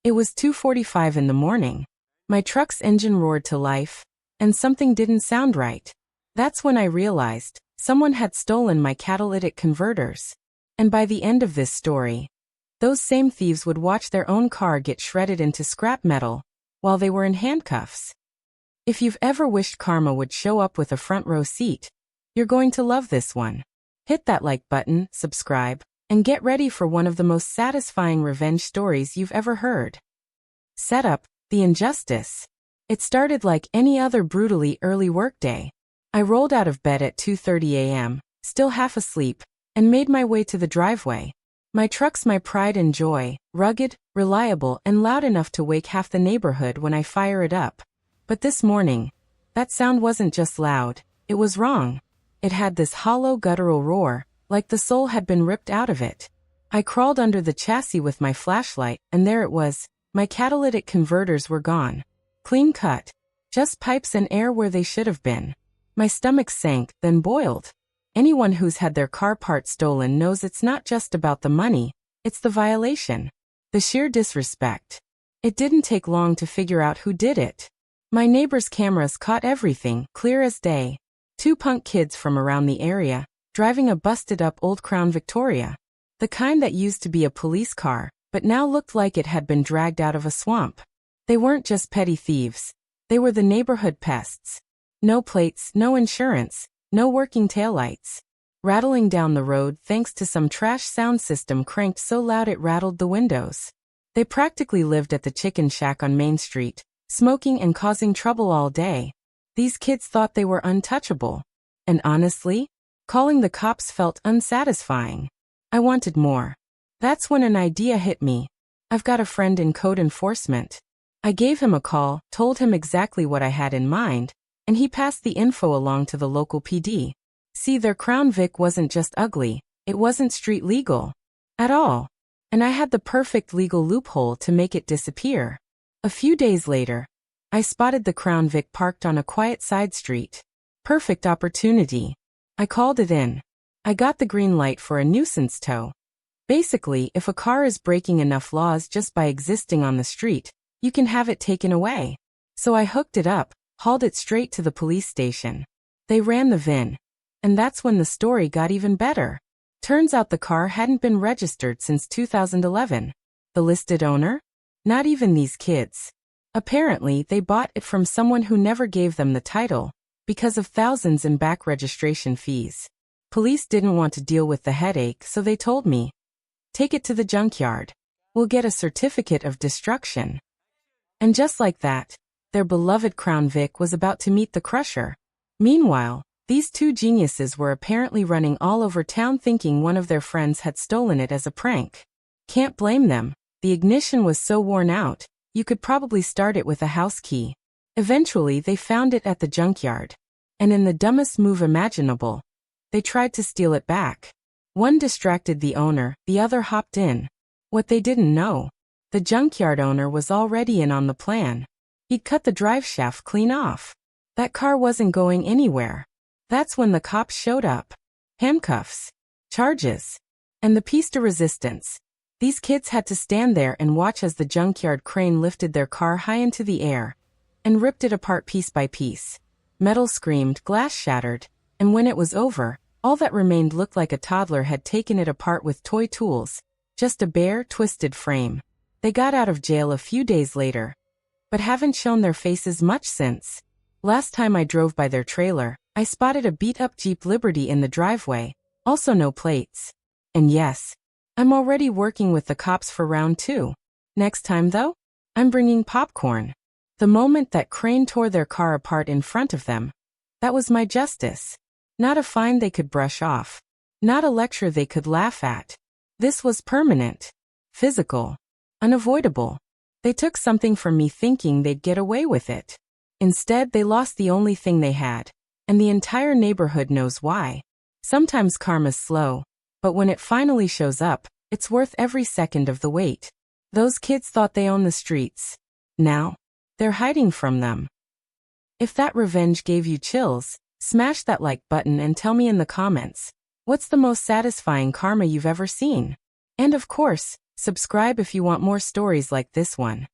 It was 2:45 in the morning. My truck's engine roared to life, and something didn't sound right. That's when I realized someone had stolen my catalytic converters. And by the end of this story, those same thieves would watch their own car get shredded into scrap metal while they were in handcuffs. If you've ever wished karma would show up with a front row seat, you're going to love this one. Hit that like button, subscribe, and get ready for one of the most satisfying revenge stories you've ever heard. Setup: the injustice. It started like any other brutally early workday. I rolled out of bed at 2:30 a.m., still half asleep, and made my way to the driveway. My truck's my pride and joy, rugged, reliable, and loud enough to wake half the neighborhood when I fire it up. But this morning, that sound wasn't just loud, it was wrong. It had this hollow guttural roar, like the soul had been ripped out of it. I crawled under the chassis with my flashlight, and there it was. My catalytic converters were gone. Clean cut. Just pipes and air where they should have been. My stomach sank, then boiled. Anyone who's had their car parts stolen knows it's not just about the money, it's the violation. The sheer disrespect. It didn't take long to figure out who did it. My neighbor's cameras caught everything, clear as day. 2 punk kids from around the area, driving a busted-up old Crown Victoria. The kind that used to be a police car, but now looked like it had been dragged out of a swamp. They weren't just petty thieves. They were the neighborhood pests. No plates, no insurance, no working taillights. Rattling down the road thanks to some trash sound system cranked so loud it rattled the windows. They practically lived at the chicken shack on Main Street, smoking and causing trouble all day. These kids thought they were untouchable. And honestly, calling the cops felt unsatisfying. I wanted more. That's when an idea hit me. I've got a friend in code enforcement. I gave him a call, told him exactly what I had in mind, and he passed the info along to the local PD. See, their Crown Vic wasn't just ugly, it wasn't street legal. At all. And I had the perfect legal loophole to make it disappear. A few days later, I spotted the Crown Vic parked on a quiet side street. Perfect opportunity. I called it in. I got the green light for a nuisance tow. Basically, if a car is breaking enough laws just by existing on the street, you can have it taken away. So I hooked it up, hauled it straight to the police station. They ran the VIN. And that's when the story got even better. Turns out the car hadn't been registered since 2011. The listed owner? Not even these kids. Apparently, they bought it from someone who never gave them the title, because of thousands in back registration fees. Police didn't want to deal with the headache, so they told me, take it to the junkyard. We'll get a certificate of destruction. And just like that, their beloved Crown Vic was about to meet the crusher. Meanwhile, these 2 geniuses were apparently running all over town thinking one of their friends had stolen it as a prank. Can't blame them. The ignition was so worn out, you could probably start it with a house key. Eventually, they found it at the junkyard. And in the dumbest move imaginable, they tried to steal it back. One distracted the owner, the other hopped in. What they didn't know, the junkyard owner was already in on the plan. He'd cut the driveshaft clean off. That car wasn't going anywhere. That's when the cops showed up. Handcuffs. Charges. And the piece de resistance. These kids had to stand there and watch as the junkyard crane lifted their car high into the air and ripped it apart piece by piece. Metal screamed, glass shattered, and when it was over, all that remained looked like a toddler had taken it apart with toy tools, just a bare, twisted frame. They got out of jail a few days later, but haven't shown their faces much since. Last time I drove by their trailer, I spotted a beat-up Jeep Liberty in the driveway, also no plates. And yes, I'm already working with the cops for round 2. Next time though, I'm bringing popcorn. The moment that crane tore their car apart in front of them, that was my justice. Not a fine they could brush off. Not a lecture they could laugh at. This was permanent. Physical. Unavoidable. They took something from me thinking they'd get away with it. Instead, they lost the only thing they had. And the entire neighborhood knows why. Sometimes karma's slow, but when it finally shows up, it's worth every second of the wait. Those kids thought they owned the streets. Now, they're hiding from them. If that revenge gave you chills, smash that like button and tell me in the comments, what's the most satisfying karma you've ever seen? And of course, Subscribe if you want more stories like this one.